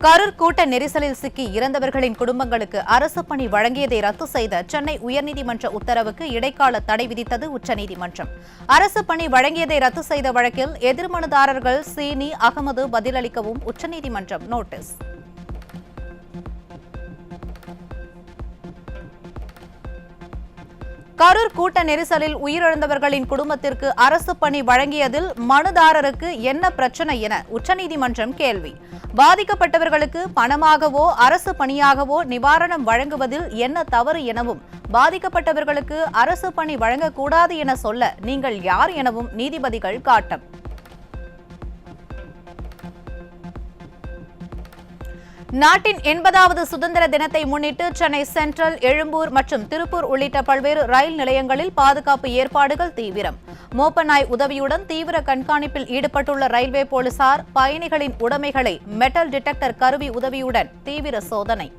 கரூர் கூட்ட நெரிசலில் சிக்கி இறந்தவர்களின் குடும்பங்களுக்கு அரசு பணி வழங்கியதை ரத்து செய்த சென்னை உயர்நீதிமன்ற உத்தரவுக்கு இடைக்கால தடை விதித்தது உச்சநீதிமன்றம். அரசு பணி வழங்கியதை ரத்து செய்த வழக்கில் எதிர்மனுதாரர்கள் சீனி அகமது பதிலளிக்கவும் உச்சநீதிமன்றம் நோட்டீஸ். கரூர் கூட்ட நெரிசலில் உயிரிழந்தவர்களின் குடும்பத்திற்கு அரசு பணி வழங்கியதில் மனுதாரருக்கு என்ன பிரச்சனை என உச்சநீதிமன்றம் கேள்வி. பாதிக்கப்பட்டவர்களுக்கு பணமாகவோ அரசு பணியாகவோ நிவாரணம் வழங்குவதில் என்ன தவறு எனவும், பாதிக்கப்பட்டவர்களுக்கு அரசு பணி வழங்கக்கூடாது என சொல்ல நீங்கள் யார் எனவும் நீதிபதிகள் காட்டம். நாட்டின் 80வது சுதந்திர தினத்தை முன்னிட்டு சென்னை சென்ட்ரல், எழும்பூர் மற்றும் திருப்பூர் உள்ளிட்ட பல்வேறு ரயில் நிலையங்களில் பாதுகாப்பு ஏற்பாடுகள் தீவிரம். மோப்பநாய் உதவியுடன் தீவிர கண்காணிப்பில் ஈடுபட்டுள்ள ரயில்வே போலீசார் பயணிகளின் உடைமைகளை மெட்டல் டிடெக்டர் கருவி உதவியுடன் தீவிர சோதனை.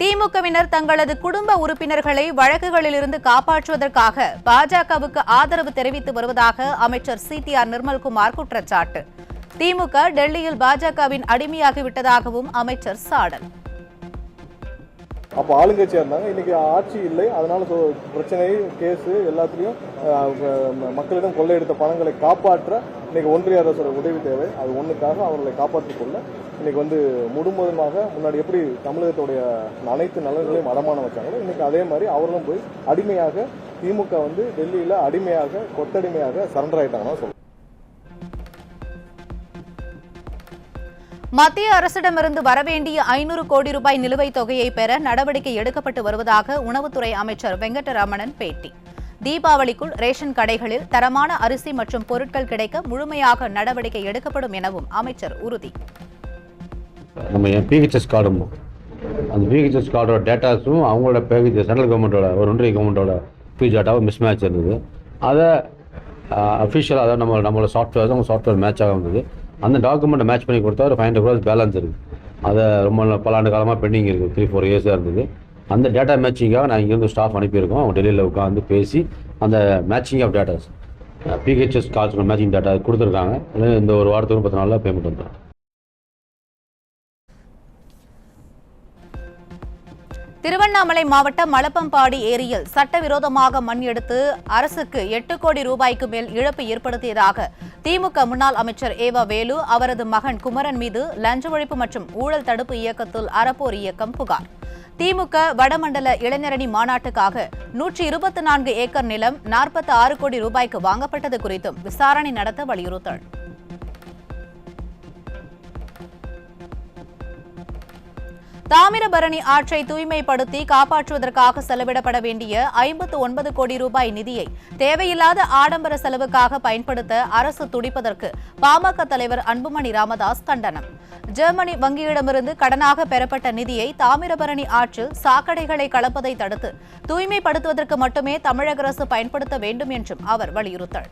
திமுகவினர் தங்களது குடும்ப உறுப்பினர்களை வழக்குகளிலிருந்து காப்பாற்றுவதற்காக பாஜகவுக்கு ஆதரவு தெரிவித்து வருவதாக அமைச்சர் சிடிஆர் நிர்மல்குமார் குற்றச்சாட்டு. திமுக டெல்லியில் பாஜகவின் அடிமையாகிவிட்டதாகவும் அமைச்சர் சாடல். அப்போ ஆளுங்கட்சியா இருந்தாங்க, இன்னைக்கு ஆட்சி இல்லை, அதனால பிரச்சனை கேஸ் எல்லாத்துலயும் மக்களிடம் கொள்ளையெடுத்த பணங்களை காப்பாற்ற இன்னைக்கு ஒன்றிய அரசோட உதவி தேவை. அது ஒண்ணுக்காக அவர்களை காப்பாற்றிக் கொள்ள இன்னைக்கு முழுவதுமாக முன்னாடி எப்படி தமிழகத்துடைய அனைத்து நலன்களையும் அடமானம் வச்சாங்களோ இன்னைக்கு அதே மாதிரி அவர்களும் போய் அடிமையாக திமுக டெல்லியில அடிமையாக கொத்தடிமையாக சரண்டர் ஆயிட்டாங்கன்னா சொல்லுங்க. மத்திய அரசிடமிருந்து வரவேண்டிய 500 கோடி ரூபாய் நிலுவைத் தொகையை பெற நடவடிக்கை எடுக்கப்பட்டு வருவதாக உணவுத்துறை அமைச்சர் வெங்கடரமணன் பேட்டி. தீபாவளிக்குள் ரேஷன் கடைகளில் தரமான அரிசி மற்றும் பொருட்கள் கிடைக்க முழுமையாக நடவடிக்கை எடுக்கப்படும் எனவும் அமைச்சர் உறுதி. நம்ம பிஹெச்எஸ் கார்டும் அந்த பிஹெச்எஸ் கார்டோட டேட்டாஸும் அவங்களோட பேக்கேஜ் சென்ட்ரல் கவர்மெண்ட்டோட ஒன்றிய கவர்மெண்ட்டோட டேட்டாவும் மிஸ் மேட்ச் இருந்தது. அதை அஃபிஷியலாக அதாவது நம்மளோட சாஃப்ட்வேர் அவங்க சாஃப்ட்வேர் மேட்ச் ஆக வந்தது. அந்த டாக்குமெண்ட்டை மேட்ச் பண்ணி கொடுத்தா ஒரு 500 crores பேலன்ஸ் இருக்குது. அதை ரொம்ப பல ஆண்டு காலமாக பெண்டிங் இருக்குது, 3-4 இயர்ஸாக இருந்தது. அந்த டேட்டா மேட்சிங்காக நான் இங்கேருந்து ஸ்டாஃப் அனுப்பியிருக்கோம். அவங்க டெல்லியில் உட்காந்து பேசி அந்த matching of datas PHS cards matching data கொடுத்துருக்காங்க. இந்த ஒரு வாரத்துக்கு 10 நாளில் பேமெண்ட் வந்துடும். திருவண்ணாமலை மாவட்டம் மலப்பம்பாடி ஏரியில் சட்டவிரோதமாக மண் எடுத்து அரசுக்கு 8 கோடி ரூபாய்க்கு மேல் இழப்பு ஏற்படுத்தியதாக திமுக முன்னாள் அமைச்சர் ஏவா வேலு அவரது மகன் குமரன் மீது லஞ்ச ஒழிப்பு மற்றும் ஊழல் தடுப்பு இயக்கத்தில் அறப்போர் இயக்கம் புகார். திமுக வடமண்டல இளைஞரணி மாநாட்டுக்காக 124 ஏக்கர் நிலம் 46 கோடி ரூபாய்க்கு வாங்கப்பட்டது குறித்தும் விசாரணை நடத்த வலியுறுத்தல். தாமிரபரணி ஆற்றை தூய்மைப்படுத்தி காப்பாற்றுவதற்காக செலவிடப்பட வேண்டிய 59 கோடி ரூபாய் நிதியை தேவையில்லாத ஆடம்பர செலவுக்காக பயன்படுத்த அரசு துடிப்பதற்கு பாமக தலைவர் அன்புமணி ராமதாஸ் கண்டனம். ஜெர்மனி வங்கியிடமிருந்து கடனாக பெறப்பட்ட நிதியை தாமிரபரணி ஆற்றில் சாக்கடைகளை கலப்பதை தடுத்து தூய்மைப்படுத்துவதற்கு மட்டுமே தமிழக அரசு பயன்படுத்த வேண்டும் என்றும் அவர் வலியுறுத்தல்.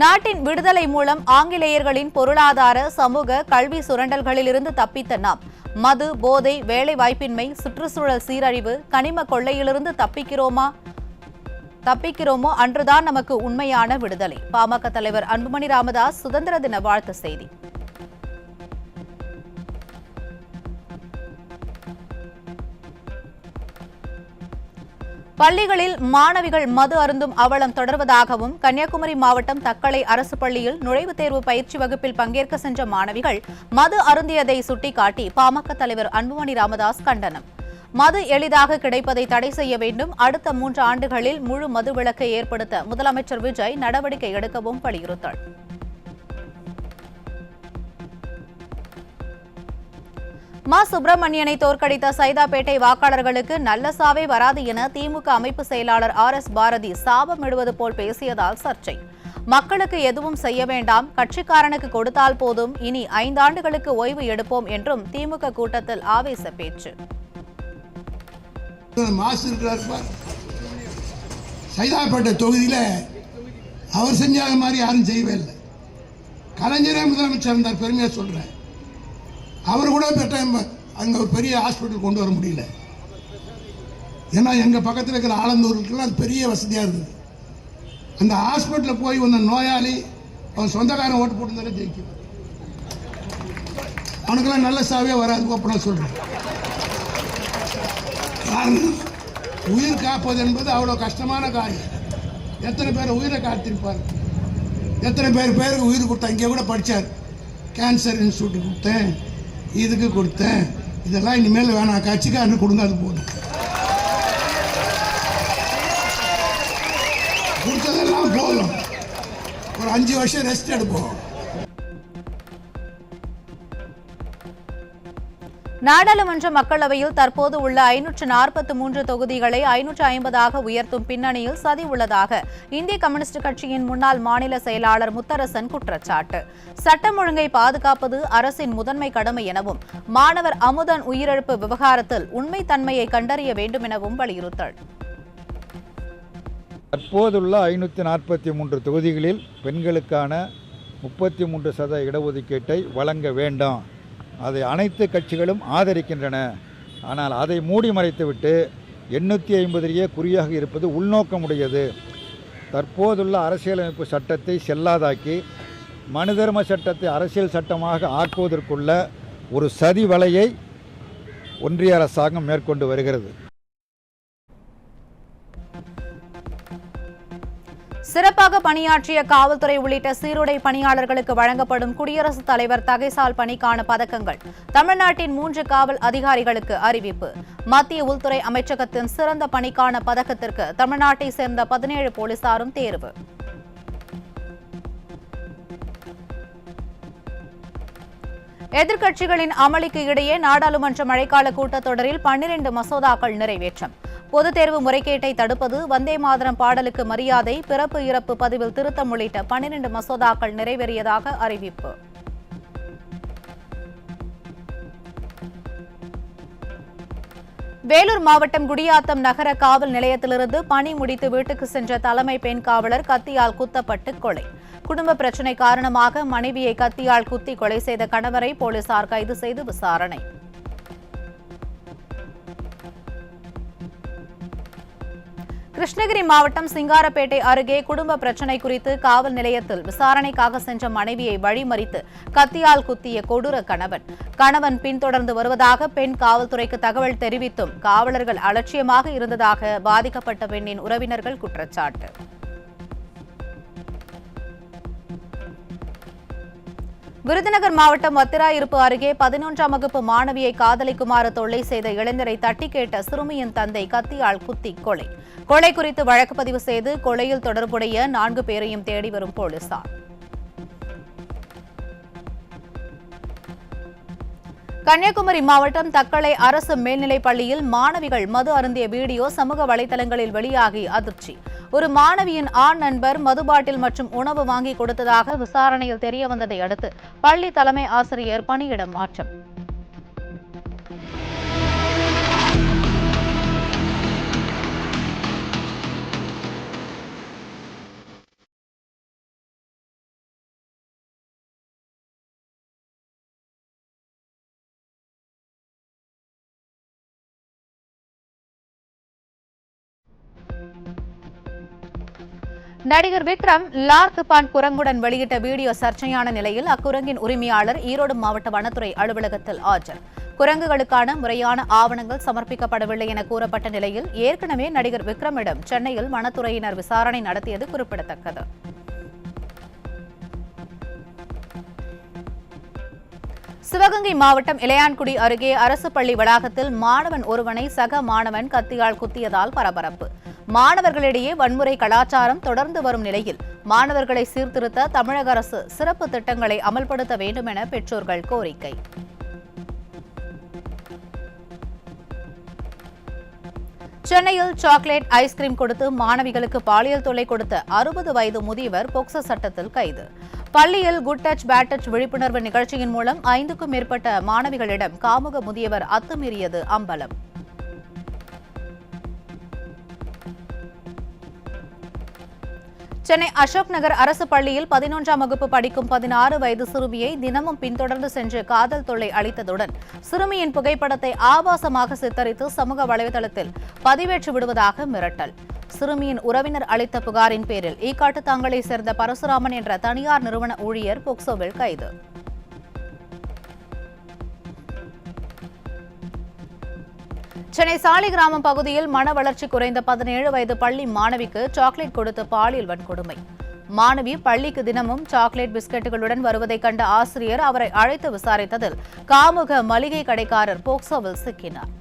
நாட்டின் விடுதலை மூலம் ஆங்கிலேயர்களின் பொருளாதார, சமூக, கல்வி சுரண்டல்களிலிருந்து தப்பித்த நாம் மது, போதை, வேலை வாய்ப்பின்மை, சுற்றுச்சூழல் சீரழிவு, கனிம கொள்ளையிலிருந்து தப்பிக்கிறோமோ அன்றுதான் நமக்கு உண்மையான விடுதலை. பாமக தலைவர் அன்புமணி ராமதாஸ் சுதந்திர தின வாழ்த்து செய்தி. பள்ளிகளில் மாணவிகள் மது அருந்தும் அவலம் தொடர்வதாகவும், கன்னியாகுமரி மாவட்டம் தக்கலை அரசு பள்ளியில் நுழைவுத் தேர்வு பயிற்சி வகுப்பில் பங்கேற்க சென்ற மாணவிகள் மது அருந்தியதை சுட்டிக்காட்டி பாமக தலைவர் அன்புமணி ராமதாஸ் கண்டனம். மது எளிதாக கிடைப்பதை தடை செய்ய வேண்டும். அடுத்த 3 ஆண்டுகளில் முழு மது விலக்கை ஏற்படுத்த முதலமைச்சர் விஜய் நடவடிக்கை எடுக்கவும் வலியுறுத்தல். மா சுப்பிரமணியனை தோற்கடித்த சைதாப்பேட்டை வாக்காளர்களுக்கு நல்ல சாவே வராது என திமுக அமைப்பு செயலாளர் RS பாரதி சாபமிடுவது போல் பேசியதால் சர்ச்சை. மக்களுக்கு எதுவும் செய்ய வேண்டாம், கட்சிக்காரனுக்கு கொடுத்தால் போதும், இனி 5 ஆண்டுகளுக்கு ஓய்வு எடுப்போம் என்றும் திமுக கூட்டத்தில் ஆவேச பேச்சு. சைதாப்பேட்டை தொகுதியில அவர் செஞ்சாத மாதிரி யாரும் செய்யவே இல்லை. கலைஞரே முதலமைச்சர் இருந்தார், பெருமையா சொல்றேன். அவர் கூட அங்க ஒரு பெரிய ஹாஸ்பிட்டல் கொண்டு வர முடியல. ஏன்னா எங்க பக்கத்தில் இருக்கிற ஆலந்தூருக்குலாம் அது பெரிய வசதியா இருந்தது. அந்த ஹாஸ்பிட்டலில் போய் வந்த நோயாளி அவன் சொந்தக்காரன் ஓட்டு போட்டு ஜெயிக்கும். அவனுக்கெல்லாம் நல்ல சாவே வராது. நான் சொல்றேன், காரணம் உயிர் காப்பது என்பது அவ்வளோ கஷ்டமான காரியம். எத்தனை பேர் உயிரை காத்திருப்பார், எத்தனை பேருக்கு உயிர் கொடுத்தா. இங்கே கூட படித்தார், கேன்சர் இன்ஸ்டியூட் கொடுத்தேன், இதுக்கு கொடுத்தேன், இதெல்லாம் இனிமேல் வேணாம், கட்சிக்காரனு கொடுங்க, அது போதும். கொடுத்ததெல்லாம் போதும், ஒரு 5 வருஷம் ரெஸ்ட் எடுப்போம். நாடாளுமன்ற மக்களவையில் தற்போது உள்ள 543 தொகுதிகளை 550ஆக உயர்த்தும் பின்னணியில் சதி உள்ளதாக இந்திய கம்யூனிஸ்ட் கட்சியின் முன்னாள் மாநில செயலாளர் முத்தரசன் குற்றச்சாட்டு. சட்டம் ஒழுங்கை பாதுகாப்பது அரசின் முதன்மை கடமை எனவும், மாணவர் அமுதன் உயிரிழப்பு விவகாரத்தில் உண்மைத்தன்மையை கண்டறிய வேண்டும் எனவும் வலியுறுத்தல். தற்போதுள்ள 543 தொகுதிகளில் பெண்களுக்கான 33% இடஒதுக்கீட்டை வழங்க வேண்டும். அதை அனைத்து கட்சிகளும் ஆதரிக்கின்றன. ஆனால் அதை மூடி மறைத்துவிட்டு 850 குறியாக இருப்பது உள்நோக்கமுடையது. தற்போதுள்ள அரசியலமைப்பு சட்டத்தை செல்லாதாக்கி மனுதர்ம சட்டத்தை அரசியல் சட்டமாக ஆக்குவதற்குள்ள ஒரு சதி வலையை ஒன்றிய அரசாங்கம் மேற்கொண்டு வருகிறது. சிறப்பாக பணியாற்றிய காவல்துறை உள்ளிட்ட சீருடை பணியாளர்களுக்கு வழங்கப்படும் குடியரசுத் தலைவர் தகைசால் பணிக்கான பதக்கங்கள் தமிழ்நாட்டின் 3 காவல் அதிகாரிகளுக்கு அறிவிப்பு. மத்திய உள்துறை அமைச்சகத்தின் சிறந்த பணிக்கான பதக்கத்திற்கு தமிழ்நாட்டை சேர்ந்த 17 போலீசாரும் தேர்வு. எதிர்க்கட்சிகளின் அமளிக்கு இடையே நாடாளுமன்ற மழைக்கால கூட்டத்தொடரில் 12 மசோதாக்கள் நிறைவேற்றம். பொதுத் தேர்வு முறைகேட்டை தடுப்பது, வந்தே மாதரம் பாடலுக்கு மரியாதை, பிறப்பு இறப்பு பதிவில் திருத்தம் உள்ளிட்ட 12 மசோதாக்கள் நிறைவேறியதாக அறிவிப்பு. வேலூர் மாவட்டம் குடியாத்தம் நகர காவல் நிலையத்திலிருந்து பணி முடித்து வீட்டுக்கு சென்ற தலைமை பெண் காவலர் கத்தியால் குத்தப்பட்டு கொலை. குடும்ப பிரச்சினை காரணமாக மனைவியை கத்தியால் குத்தி கொலை செய்த கணவரை போலீசார் கைது செய்து விசாரணை. கிருஷ்ணகிரி மாவட்டம் சிங்காரப்பேட்டை அருகே குடும்ப பிரச்சினை குறித்து காவல் நிலையத்தில் விசாரணைக்காக சென்ற மனைவியை வழிமறித்து கத்தியால் குத்திய கொடூர கணவன் பின்தொடர்ந்து வருவதாக பெண் காவல்துறைக்கு தகவல் தெரிவித்தும் காவலர்கள் அலட்சியமாக இருந்ததாக பாதிக்கப்பட்ட பெண்ணின் உறவினர்கள் குற்றச்சாட்டு. விருதுநகர் மாவட்டம் வத்திராயிருப்பு அருகே 11ஆம் வகுப்பு மாணவியை காதலிக்குமாறு தொல்லை செய்த இளைஞரை தட்டி கேட்ட சிறுமியின் தந்தை கத்தியால் குத்தி கொலை. கொலை குறித்து வழக்கு பதிவு செய்து கொலையில் தொடர்புடைய 4 பேரையும் தேடி வரும் போலீசார். கன்னியாகுமரி மாவட்டம் தக்கலை அரசு மேல்நிலைப் பள்ளியில் மாணவிகள் மது அருந்திய வீடியோ சமூக வலைதளங்களில் வெளியாகி அதிர்ச்சி. ஒரு மாணவியின் ஆண் நண்பர் மது பாட்டில் மற்றும் உணவு வாங்கி கொடுத்ததாக விசாரணையில் தெரியவந்ததை அடுத்து பள்ளி தலைமை ஆசிரியர் பணியிடம் மாற்றம். நடிகர் விக்ரம் லார்க் பாண்ட் குரங்குடன் வெளியிட்ட வீடியோ சர்ச்சையான நிலையில் அக்குரங்கின் உரிமையாளர் ஈரோடு மாவட்ட வனத்துறை அலுவலகத்தில் ஆஜர். குரங்குகளுக்கான முறையான ஆவணங்கள் சமர்ப்பிக்கப்படவில்லை என கூறப்பட்ட நிலையில் ஏற்கனவே நடிகர் விக்ரமிடம் சென்னையில் வனத்துறையினர் விசாரணை நடத்தியது குறிப்பிடத்தக்கது. சிவகங்கை மாவட்டம் இளையான்குடி அருகே அரசு பள்ளி வளாகத்தில் மாணவன் ஒருவனை சக மாணவன் கத்தியால் குத்தியதால் பரபரப்பு. மாணவர்களிடையே வன்முறை கலாச்சாரம் தொடர்ந்து வரும் நிலையில் மாணவர்களை சீர்திருத்த தமிழக அரசு சிறப்பு திட்டங்களை அமல்படுத்த வேண்டும் என பெற்றோர்கள் கோரிக்கை. சென்னையில் சாக்லேட் ஐஸ்கிரீம் கொடுத்து மாணவிகளுக்கு பாலியல் தொல்லை கொடுத்த 60 வயது முதியவர் போக்சோ சட்டத்தில் கைது. பள்ளியில் குட் டச் பேட் டச் விழிப்புணர்வு நிகழ்ச்சியின் மூலம் 5க்கும் மேற்பட்ட மாணவிகளிடம் காமுக முதியவர் அத்துமீறியது அம்பலம். சென்னை அசோக் நகர் அரசு பள்ளியில் 11ஆம் வகுப்பு படிக்கும் 16 வயது சிறுமியை தினமும் பின்தொடர்ந்து சென்று காதல் தொல்லை அளித்ததுடன் சிறுமியின் புகைப்படத்தை ஆபாசமாக சித்தரித்து சமூக வலைதளத்தில் பதிவேற்றி விடுவதாக மிரட்டல். சிறுமியின் உறவினர் அளித்த புகாரின் பேரில் ஈக்காட்டுத்தாங்கலை சேர்ந்த பரசுராமன் என்ற தனியார் நிறுவன ஊழியர் போக்சோவில் கைது. சென்னை சாலிகிராமம் பகுதியில் மன வளர்ச்சி குறைந்த 17 வயது பள்ளி மாணவிக்கு சாக்லேட் கொடுத்து பாலியல் வன்கொடுமை. மாணவி பள்ளிக்கு தினமும் சாக்லேட் பிஸ்கெட்டுகளுடன் வருவதைக் கண்ட ஆசிரியர் அவரை அழைத்து விசாரித்ததில் காமுக மளிகை கடைக்காரர் போக்சோவில் சிக்கினார்.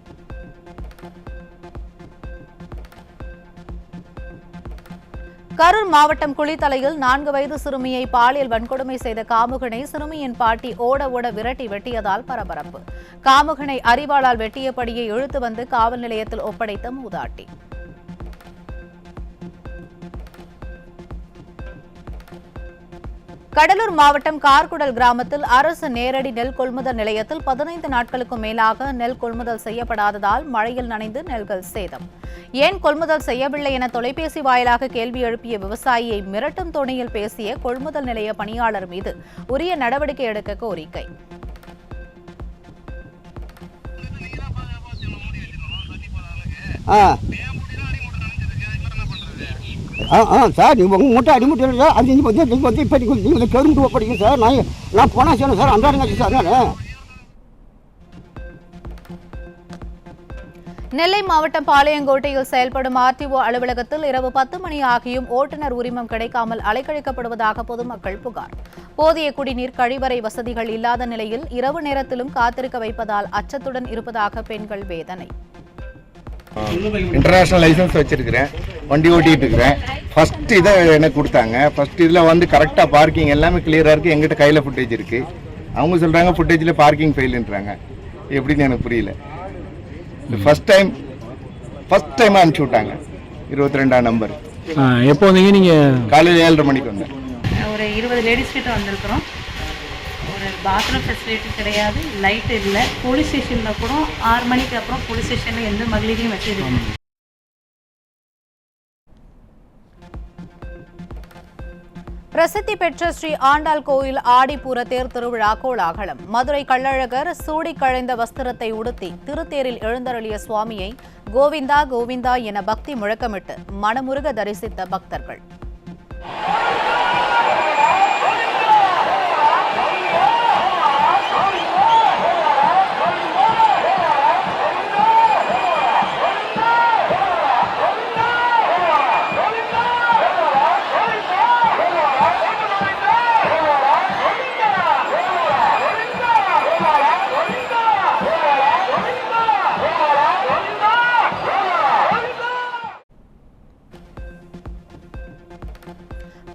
கரூர் மாவட்டம் குளித்தலையில் 4 வயது சிறுமியை பாலியல் வன்கொடுமை செய்த காமுகனை சிறுமியின் பாட்டி ஓட விரட்டி வெட்டியதால் பரபரப்பு. காமுகனை அரிவாளால் வெட்டியபடியே இழுத்து வந்து காவல் நிலையத்தில் ஒப்படைத்த மூதாட்டி. கடலூர் மாவட்டம் கார்குடல் கிராமத்தில் அரசு நேரடி நெல் கொள்முதல் நிலையத்தில் 15 நாட்களுக்கும் மேலாக நெல் கொள்முதல் செய்யப்படாததால் மழையில் நனைந்து நெல்கள் சேதம். ஏன் கொள்முதல் செய்யவில்லை என தொலைபேசி வாயிலாக கேள்வி எழுப்பிய விவசாயியை மிரட்டும் தொனியில் பேசிய கொள்முதல் நிலைய பணியாளர் மீது உரிய நடவடிக்கை எடுக்க கோரிக்கை. சார் நீங்கள் மூட்டை அடிமுட்டை சார் அது வந்து இப்போ நீங்கள் கரும்பு படிங்க சார் நான் போனால் செய்யணும் சார் அன்றாடங்காச்சு சார் நான். நெல்லை மாவட்டம் பாளையங்கோட்டையில் செயல்படும் ஆர்டிஓ அலுவலகத்தில் இரவு 10 மணி ஆகியும் ஓட்டுநர் உரிமம் கிடைக்காமல் அலைக்கழிக்கப்படுவதாக பொதுமக்கள் புகார். போதிய குடிநீர் கழிவறை வசதிகள் இல்லாத நிலையில் இரவு நேரத்திலும் காத்திருக்க வைப்பதால் அச்சத்துடன் இருப்பதாக பெண்கள் வேதனை. இன்டர்நேஷனல் லைசன்ஸ் வச்சிருக்கிறேன், வண்டி ஓட்டிகிட்டு இருக்கிறேன். ஃபர்ஸ்ட் இதை எனக்கு கொடுத்தாங்க. ஃபர்ஸ்ட் இதில் வந்து கரெக்டாக பார்க்கிங் எல்லாமே கிளியராக இருக்குது. எங்கிட்ட கையில் ஃபுட்டேஜ் இருக்குது. அவங்க சொல்கிறாங்க ஃபுட்டேஜில் பார்க்கிங் ஃபெயிலுன்றாங்க. எப்படின்னு எனக்கு புரியல. ஃபர்ஸ்ட் டைம் அனுப்பிச்சி விட்டாங்க 22ஆம் நம்பர். எப்போ வந்தீங்க நீங்கள்? காலையில் 7:30 மணிக்கு வந்தேன். ஒரு 20 லேடிஸ் கிட்ட வந்திருக்கிறோம். ஒரு பாத்ரூம் ஃபெசிலிட்டி கிடையாது, லைட் இல்லை. போலீஸ் ஸ்டேஷனில் கூட 6 மணிக்கு அப்புறம் போலீஸ் ஸ்டேஷனில் எந்த மகளிரையும் வச்சிருக்கோம். பிரசித்தி பெற்ற ஸ்ரீ ஆண்டாள் கோயில் ஆடிப்பூர தேர் திருவிழா கோலாகலம். மதுரை கள்ளழகர் சூடி கழைந்த வஸ்திரத்தை உடுத்தி திருத்தேரில் எழுந்தருளிய சுவாமியை கோவிந்தா கோவிந்தா என பக்தி முழக்கமிட்டு மனமுருக தரிசித்த பக்தர்கள்.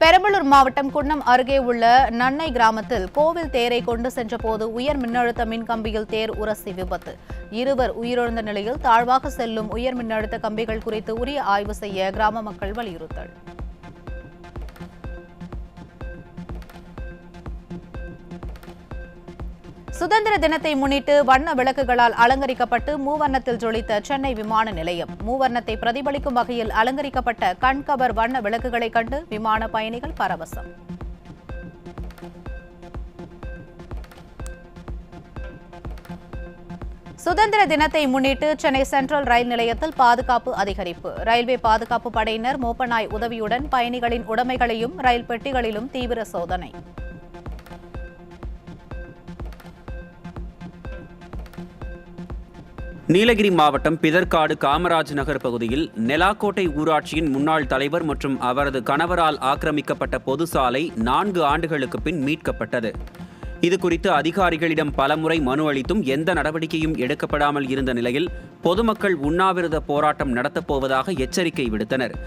பெரம்பலூர் மாவட்டம் குன்னம் அருகே உள்ள நன்னை கிராமத்தில் கோவில் தேரை கொண்டு சென்றபோது உயர் மின்னழுத்த மின்கம்பியில் தேர் உரசி விபத்து. 2 உயிரிழந்த நிலையில் தாழ்வாக செல்லும் உயர் மின்னழுத்த கம்பிகள் குறித்து உரிய ஆய்வு செய்ய கிராம மக்கள் வலியுறுத்தல். சுதந்திர தினத்தை முன்னிட்டு வண்ண விளக்குகளால் அலங்கரிக்கப்பட்டு மூவர்ணத்தில் ஜொலித்த சென்னை விமான நிலையம். மூவர்ணத்தை பிரதிபலிக்கும் வகையில் அலங்கரிக்கப்பட்ட கண்கவர் வண்ண விளக்குகளை கண்டு விமான பயணிகள் பரவசம். சுதந்திர தினத்தை முன்னிட்டு சென்னை சென்ட்ரல் ரயில் நிலையத்தில் பாதுகாப்பு அதிகரிப்பு. ரயில்வே பாதுகாப்பு படையினர் மோப்பநாய் உதவியுடன் பயணிகளின் உடைமைகளையும் ரயில் பெட்டிகளிலும் தீவிர சோதனை. நீலகிரி மாவட்டம் பிதற்காடு காமராஜ் நகர் பகுதியில் நெலாக்கோட்டை ஊராட்சியின் முன்னாள் தலைவர் மற்றும் அவரது கணவரால் ஆக்கிரமிக்கப்பட்ட பொது சாலை 4 ஆண்டுகளுக்கு பின் மீட்கப்பட்டது. இதுகுறித்து அதிகாரிகளிடம் பலமுறை மனு அளித்தும் எந்த நடவடிக்கையும் எடுக்கப்படாமல் இருந்த நிலையில் பொதுமக்கள் உண்ணாவிரத போராட்டம் நடத்தப்போவதாக எச்சரிக்கை விடுத்தனர்.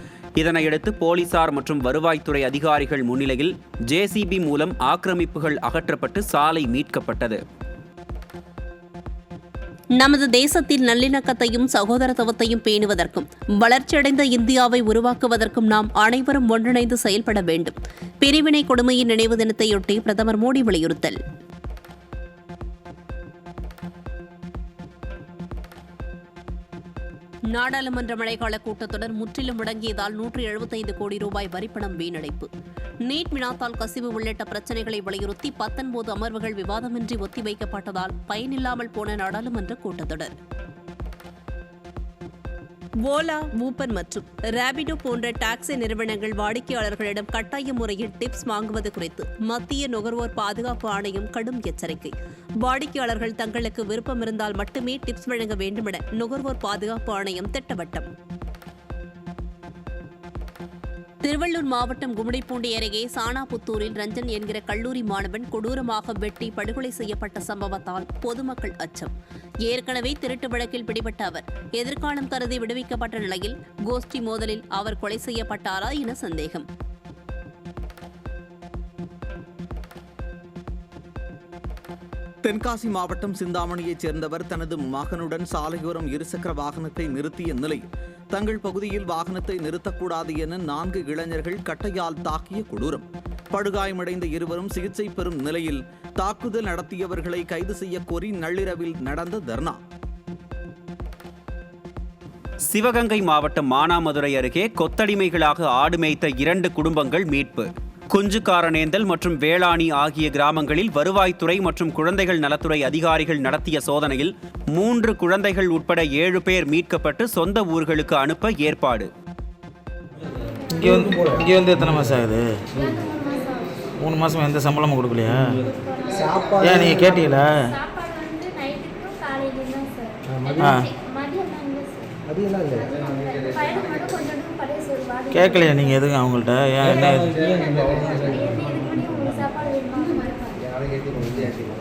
இதனையடுத்து போலீசார் மற்றும் வருவாய்த்துறை அதிகாரிகள் முன்னிலையில் ஜேசிபி மூலம் ஆக்கிரமிப்புகள் அகற்றப்பட்டு சாலை மீட்கப்பட்டது. நமது தேசத்தில் நல்லிணக்கத்தையும் சகோதரத்துவத்தையும் பேணுவதற்கும் வளர்ச்சியடைந்த இந்தியாவை உருவாக்குவதற்கும் நாம் அனைவரும் ஒன்றிணைந்து செயல்பட வேண்டும். பிரிவினை கொடுமையின் நினைவு தினத்தையொட்டி பிரதமர் மோடி வலியுறுத்தல். நாடாளுமன்ற மழைக்கால கூட்டத்தொடர் முற்றிலும் முடங்கியதால் 175 கோடி ரூபாய் வரிப்பணம் வீணடிப்பு. நீட் வினாத்தால் கசிவு உள்ளிட்ட பிரச்சினைகளை வலியுறுத்தி 19 அமர்வுகள் விவாதமின்றி ஒத்திவைக்கப்பட்டதால் பயனில்லாமல் போன நாடாளுமன்ற கூட்டத்தொடர். ஓலா, ஊபர் மற்றும் ரேபிடோ போன்ற டாக்ஸி நிறுவனங்கள் வாடிக்கையாளர்களிடம் கட்டாய முறையில் டிப்ஸ் வாங்குவது குறித்து மத்திய நுகர்வோர் பாதுகாப்பு ஆணையம் கடும் எச்சரிக்கை. வாடிக்கையாளர்கள் தங்களுக்கு விருப்பம் இருந்தால் மட்டுமே டிப்ஸ் வழங்க வேண்டுமென நுகர்வோர் பாதுகாப்பு ஆணையம் திட்டவட்டம். திருவள்ளூர் மாவட்டம் கும்மிடிப்பூண்டி அருகே சானாபுத்தூரில் ரஞ்சன் என்கிற கல்லூரி மாணவன் கொடூரமாக வெட்டி படுகொலை செய்யப்பட்ட சம்பவத்தால் பொதுமக்கள் அச்சம். ஏற்கனவே திருட்டு வழக்கில் பிடிபட்ட அவர் எதிர்காலம் கருதி விடுவிக்கப்பட்ட நிலையில் கோஷ்டி மோதலில் அவர் கொலை செய்யப்பட்டாரா என சந்தேகம். தென்காசி மாவட்டம் சிந்தாமணியைச் சேர்ந்தவர் தனது மகனுடன் சாலையோரம் இருசக்கர வாகனத்தை நிறுத்திய நிலையில் தங்கள் பகுதியில் வாகனத்தை நிறுத்தக்கூடாது என 4 இளைஞர்கள் கட்டையால் தாக்கிய கொடூரம். படுகாயமடைந்த இருவரும் சிகிச்சை பெறும் நிலையில் தாக்குதல் நடத்தியவர்களை கைது செய்ய கோரி நள்ளிரவில் நடந்த தர்ணா. சிவகங்கை மாவட்டம் மானாமதுரை அருகே கொத்தடிமைகளாக ஆடு மேய்த்த 2 குடும்பங்கள் மீட்பு. குஞ்சுக்காரனேந்தல் மற்றும் வேளாணி ஆகிய கிராமங்களில் வருவாய்த்துறை மற்றும் குழந்தைகள் நலத்துறை அதிகாரிகள் நடத்திய சோதனையில் 3 குழந்தைகள் உட்பட 7 பேர் மீட்கப்பட்டு சொந்த ஊர்களுக்கு அனுப்ப ஏற்பாடு. இங்கே வந்து எத்தனை மாதம் ஆகுது? 3 மாதம் எந்த சம்பளமும் கொடுக்கலையா? ஏன் நீங்கள் கேட்டீங்களா? கேட்கலையா நீங்கள் எதுவும் அவங்கள்ட்ட? ஏன் என்ன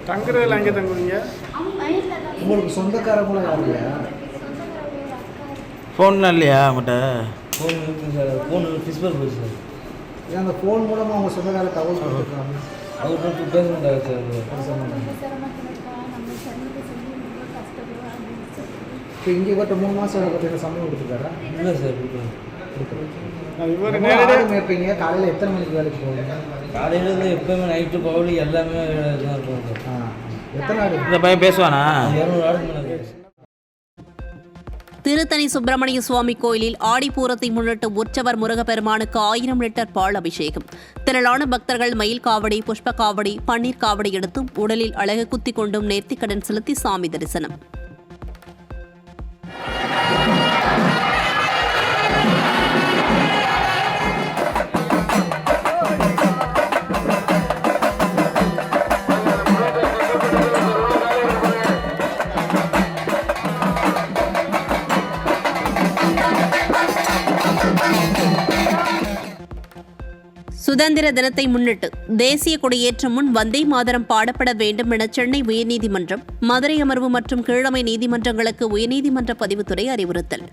தங்குறதுல அங்கே தங்குவீங்க? உங்களுக்கு சொந்தக்காரங்களும் யாருலையா? ஃபோன்லாம் இல்லையா அவங்கள்ட்ட? ஃபோன் இருக்குங்க சார். ஃபோன் ஃபிஸ்பல் போச்சு சார். ஏன் அந்த ஃபோன் மூலமாக அவங்க சொந்தக்கார தகவல் கொடுத்துருக்காங்க. அவங்க பேச மாட்டாங்க சார். இப்போ இங்கே பட்ட 3 மாதம் பற்றின சம்பளம் கொடுத்துருக்காரா? இல்லை சார், மேய்ப்பீங்க. காலையில் எத்தனை மணிக்கு வேலைக்கு போவீங்க? காலையில் எப்போயுமே நைட்டு பகல் எல்லாமே தான் இருக்கும் சார். எத்தனை ஆடு? இந்த பையன் பேசுவானா? 200 ஆடு மேலே. திருத்தணி சுப்பிரமணிய சுவாமி கோயிலில் ஆடிப்பூரத்தை முன்னிட்டு உற்சவர் முருகப்பெருமானுக்கு 1000 லிட்டர் பால் அபிஷேகம். திரளான பக்தர்கள் மயில் காவடி, புஷ்ப காவடி, பன்னீர் காவடி எடுத்தும் உடலில் அழகு குத்தி கொண்டும் நேர்த்திக்கடன் செலுத்தி சாமி தரிசனம். சுதந்திர தினத்தை முன்னிட்டு தேசிய கொடியேற்றம் முன் வந்தே மாதரம் பாடப்பட வேண்டும் என சென்னை உயர்நீதிமன்றம், மதுரை அமர்வு மற்றும் கீழமை நீதிமன்றங்களுக்கு உயர்நீதிமன்ற பதிவுத்துறை அறிவுறுத்தல்.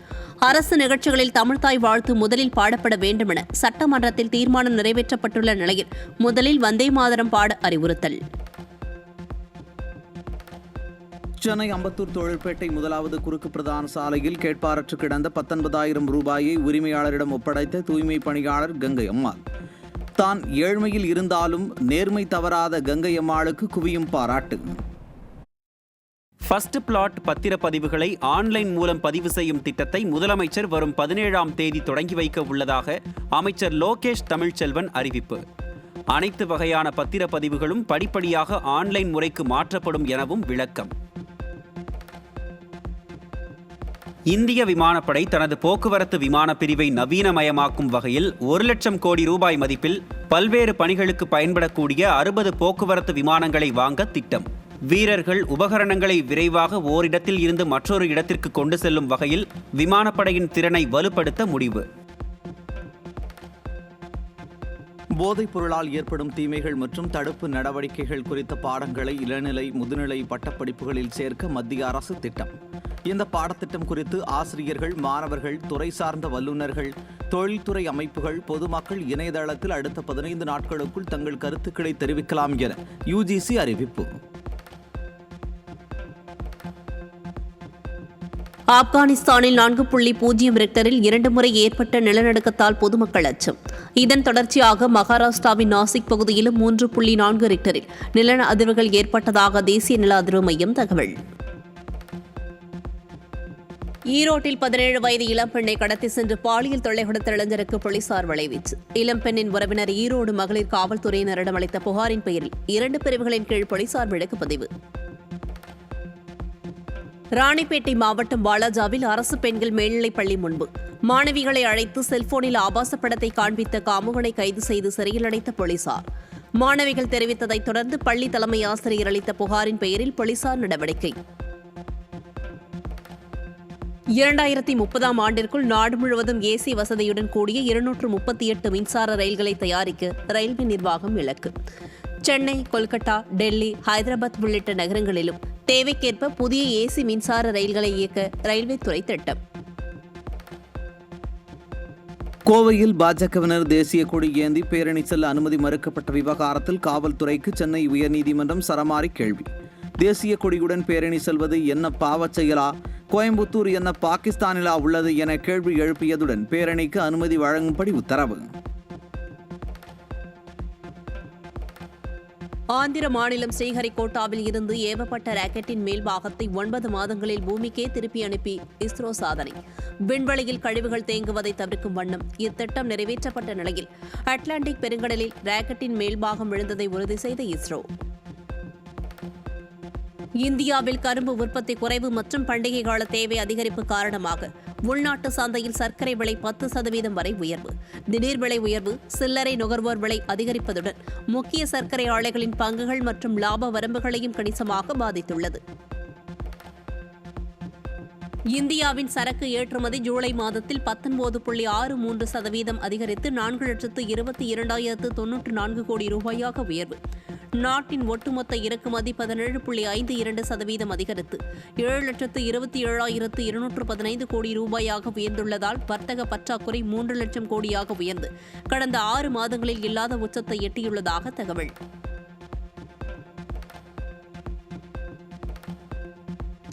அரசு நிகழ்ச்சிகளில் தமிழ்தாய் வாழ்த்து முதலில் பாடப்பட வேண்டும் என சட்டமன்றத்தில் தீர்மானம் நிறைவேற்றப்பட்டுள்ள நிலையில் முதலில் வந்தே மாதரம் பாட அறிவுறுத்தல். சென்னை அம்பத்தூர் தொழிற்பேட்டை 1வது குறுக்கு பிரதான சாலையில் கேட்பாரற்று கிடந்த 19,000 ரூபாயை உரிமையாளரிடம் ஒப்படைத்த தூய்மை பணியாளர் கங்கை அம்மாள். தான் ஏழ்மையில் இருந்தாலும் நேர்மை தவறாத கங்கை அம்மாளுக்கு குவியும் பாராட்டு. ஃபர்ஸ்ட் பிளாட் பத்திரப்பதிவுகளை ஆன்லைன் மூலம் பதிவு செய்யும் திட்டத்தை முதலமைச்சர் வரும் 17ஆம் தேதி தொடங்கி வைக்க உள்ளதாக அமைச்சர் லோகேஷ் தமிழ்ச்செல்வன் அறிவிப்பு. அனைத்து வகையான பத்திரப்பதிவுகளும் படிப்படியாக ஆன்லைன் முறைக்கு மாற்றப்படும் எனவும் விளக்கம். இந்திய விமானப்படை தனது போக்குவரத்து விமான பிரிவை நவீனமயமாக்கும் வகையில் 1 லட்சம் கோடி ரூபாய் மதிப்பில் பல்வேறு பணிகளுக்கு பயன்படக்கூடிய 60 போக்குவரத்து விமானங்களை வாங்க திட்டம். வீரர்கள் உபகரணங்களை விரைவாக ஓரிடத்தில் இருந்து மற்றொரு இடத்திற்கு கொண்டு செல்லும் வகையில் விமானப்படையின் திறனை வலுப்படுத்த முடிவு. போதைப் பொருளால் ஏற்படும் தீமைகள் மற்றும் தடுப்பு நடவடிக்கைகள் குறித்த பாடங்களை இளநிலை, முதுநிலை பட்டப்படிப்புகளில் சேர்க்க மத்திய அரசு திட்டம். இந்த பாடத்திட்டம் குறித்து ஆசிரியர்கள், மாணவர்கள், துறை சார்ந்த வல்லுநர்கள், தொழில்துறை அமைப்புகள், பொதுமக்கள் இணையதளத்தில் அடுத்த 15 நாட்களுக்குள் தங்கள் கருத்துக்களை தெரிவிக்கலாம் என யுஜிசி அறிவிப்பு. ஆப்கானிஸ்தானில் 4.0 ரிக்டரில் 2 முறை ஏற்பட்ட நிலநடுக்கத்தால் பொதுமக்கள் அச்சம். இதன் தொடர்ச்சியாக மகாராஷ்டிராவின் நாசிக் பகுதியிலும் 3.4 ரிக்டரில் நில அதிர்வுகள் ஏற்பட்டதாக தேசிய நில அதிர்வு மையம் தகவல். ஈரோட்டில் 17 வயது இளம்பெண்ணை கடத்தி சென்று பாலியல் தொல்லை கொடுத்த இளைஞருக்கு போலீசார் வலைவீச்சு. இளம்பெண்ணின் உறவினர் ஈரோடு மகளிர் காவல்துறையினரிடம் அளித்த புகாரின் பெயரில் 2 பிரிவுகளின் கீழ் போலீசார் வழக்கு பதிவு. ராணிப்பேட்டை மாவட்டம் வாலாஜாவில் அரசு பெண்கள் மேல்நிலைப் பள்ளி முன்பு மாணவிகளை அழைத்து செல்போனில் ஆபாச படத்தை காண்பித்த காமுகனை கைது செய்து சிறையில் அடைத்த போலீசார். மாணவிகள் தெரிவித்ததைத் தொடர்ந்து பள்ளி தலைமை ஆசிரியர் அளித்த புகாரின் பெயரில் போலீசார் நடவடிக்கை. 2030ஆம் ஆண்டிற்குள் நாடு முழுவதும் ஏசி வசதியுடன் கூடிய 238 மின்சார ரயில்களை தயாரிக்க ரயில்வே நிர்வாகம் இலக்கு. சென்னை, கொல்கத்தா, டெல்லி, ஹைதராபாத் உள்ளிட்ட நகரங்களிலும் தேவைக்கேற்ப புதிய ஏசி மின்சார ரயில்களை இயக்க ரயில்வே துறை திட்டம். கோவையில் பாஜகவினர் தேசிய கொடி ஏந்தி பேரணி செல்ல அனுமதி மறுக்கப்பட்ட விவகாரத்தில் காவல்துறைக்கு சென்னை உயர்நீதிமன்றம் சரமாரி கேள்வி. தேசிய கொடியுடன் பேரணி செல்வது என்ன பாவச் செயலா? கோயம்புத்தூர் என்ன பாகிஸ்தானிலா உள்ளது என கேள்வி எழுப்பியதுடன் பேரணிக்கு அனுமதி வழங்கும்படி உத்தரவு. ஆந்திர மாநிலம் ஸ்ரீஹரிகோட்டாவில் இருந்து ஏவப்பட்ட ராக்கெட்டின் மேல் பாகத்தை 9 மாதங்களில் பூமிக்கே திருப்பி அனுப்பி இஸ்ரோ சாதனை. விண்வெளியில் கழிவுகள் தேங்குவதை தவிர்க்கும் வண்ணம் இத்திட்டம் நிறைவேற்றப்பட்ட நிலையில் அட்லாண்டிக் பெருங்கடலில் ராக்கெட்டின் மேல்பாகம் விழுந்ததை உறுதி செய்த இஸ்ரோ. இந்தியாவில் கரும்பு உற்பத்தி குறைவு மற்றும் பண்டிகை கால தேவை அதிகரிப்பு காரணமாக உள்நாட்டு சந்தையில் சர்க்கரை விலை 10% வரை உயர்வு. திடீர் விலை உயர்வு சில்லறை நுகர்வோர் விலை அதிகரிப்பதுடன் முக்கிய சர்க்கரை ஆலைகளின் பங்குகள் மற்றும் லாப வரம்புகளையும் கணிசமாக பாதித்துள்ளது. இந்தியாவின் சரக்கு ஏற்றுமதி ஜூலை மாதத்தில் 19.63% அதிகரித்து 4,22,094 கோடி ரூபாயாக உயர்வு. நாட்டின் ஒட்டுமொத்த இறக்குமதி 17.52% அதிகரித்து 7,27,215 கோடி ரூபாயாக உயர்ந்துள்ளதால் வர்த்தக பற்றாக்குறை 3 லட்சம் கோடியாக உயர்ந்து கடந்த 6 மாதங்களில் இல்லாத உச்சத்தை எட்டியுள்ளதாக தகவல்.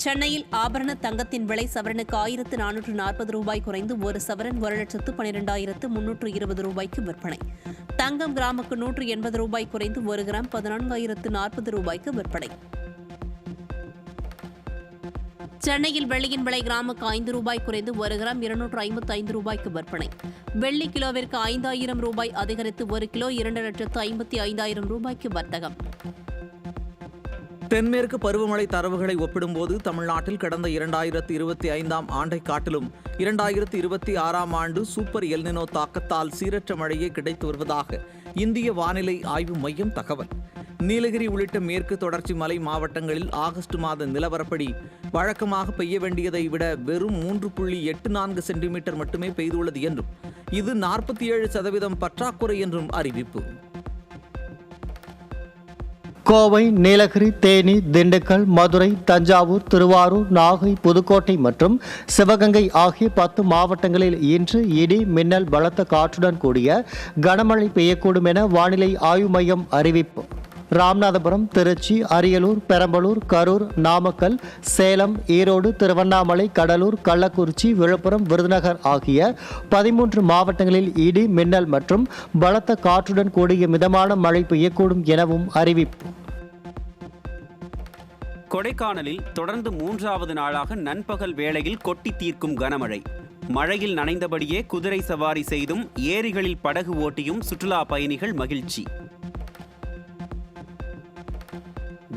சென்னையில் ஆபரண தங்கத்தின் விலை சவரனுக்கு 1,440 ரூபாய் குறைந்து ஒரு சவரன் 1,12,320 ரூபாய்க்கு விற்பனை. தங்கம் கிராமுக்கு 180 ரூபாய் குறைந்து 1 கிராம் 14,040 ரூபாய்க்கு விற்பனை. சென்னையில் வெள்ளியின் விலை கிராமுக்கு 5 ரூபாய் குறைந்து 1 கிராம் 255 ரூபாய்க்கு விற்பனை. வெள்ளி கிலோவிற்கு 5,000 ரூபாய் அதிகரித்து 1 கிலோ 2,55,000 ரூபாய்க்கு வர்த்தகம். தென்மேற்கு பருவமழை தரவுகளை ஒப்பிடும்போது தமிழ்நாட்டில் கடந்த 2025ஆம் ஆண்டை காட்டிலும் 2026ஆம் ஆண்டு சூப்பர் எல்னினோ தாக்கத்தால் சீரற்ற மழையே கிடைத்து வருவதாக இந்திய வானிலை ஆய்வு மையம் தகவல். நீலகிரி உள்ளிட்ட மேற்கு தொடர்ச்சி மலை மாவட்டங்களில் ஆகஸ்ட் மாத நிலவரப்படி வழக்கமாக பெய்ய வேண்டியதை விட வெறும் 3.84 சென்டிமீட்டர் மட்டுமே பெய்துள்ளது என்றும் இது 47% பற்றாக்குறை என்றும் அறிவிப்பு. கோவை, நீலகிரி, தேனி, திண்டுக்கல், மதுரை, தஞ்சாவூர், திருவாரூர், நாகை, புதுக்கோட்டை மற்றும் சிவகங்கை ஆகிய 10 மாவட்டங்களில் இன்று இடி, மின்னல், பலத்த காற்றுடன் கூடிய கனமழை பெய்யக்கூடும் என வானிலை ஆய்வு மையம் அறிவிப்பு. ராமநாதபுரம், திருச்சி, அரியலூர், பெரம்பலூர், கரூர், நாமக்கல், சேலம், ஈரோடு, திருவண்ணாமலை, கடலூர், கள்ளக்குறிச்சி, விழுப்புரம், விருதுநகர் ஆகிய 13 மாவட்டங்களில் இடி, மின்னல் மற்றும் பலத்த காற்றுடன் கூடிய மிதமான மழை பெய்யக்கூடும் எனவும் அறிவிப்பு. கொடைக்கானலில் தொடர்ந்து 3வது நாளாக நண்பகல் வேளையில் கொட்டி தீர்க்கும் கனமழை. மழையில் நனைந்தபடியே குதிரை சவாரி செய்தும் ஏரிகளில் படகு ஓட்டியும் சுற்றுலா பயணிகள் மகிழ்ச்சி.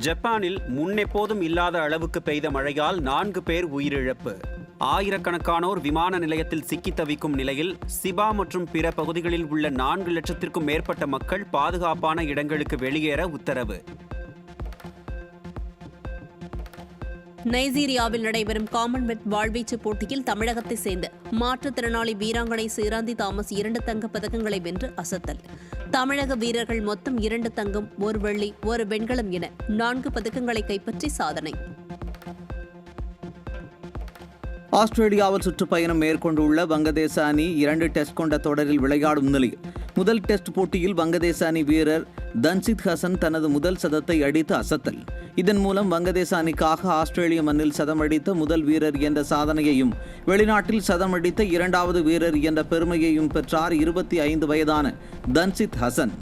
ஜப்பானில் முன்னெப்போதும் இல்லாத அளவுக்கு பெய்த மழையால் 4 பேர் உயிரிழப்பு. ஆயிரக்கணக்கானோர் விமான நிலையத்தில் சிக்கி தவிக்கும் நிலையில் சிபா மற்றும் பிற பகுதிகளில் உள்ள 4 லட்சத்திற்கும் மேற்பட்ட மக்கள் பாதுகாப்பான இடங்களுக்கு வெளியேற உத்தரவு. நைஜீரியாவில் நடைபெறும் காமன்வெல்த் வாழ்வீச்சு போட்டியில் தமிழகத்தை சேர்ந்த மாற்றுத்திறனாளி வீராங்கனை சிராந்தி தாமஸ் 2 தங்கப் பதக்கங்களை வென்று அசத்தல். தமிழக வீரர்கள் மொத்தம் 2 தங்கம், 1 வெள்ளி, 1 வெண்கலம் என 4 பதக்கங்களை கைப்பற்றி சாதனை. ஆஸ்திரேலியாவில் சுற்றுப்பயணம் மேற்கொண்டுள்ள வங்கதேச அணி 2 டெஸ்ட் கொண்ட தொடரில் விளையாடும் நிலையில் முதல் டெஸ்ட் போட்டியில் வங்கதேச அணி வீரர் தன்சித் ஹசன் தனது முதல் சதத்தை அடித்து அசத்தல். இதன் மூலம் வங்கதேச அணிக்காக ஆஸ்திரேலிய மண்ணில் சதமடித்த முதல் வீரர் என்ற சாதனையையும் வெளிநாட்டில் சதமடித்த 2வது வீரர் என்ற பெருமையையும் பெற்றார் 25 வயதான தன்சித் ஹசன்.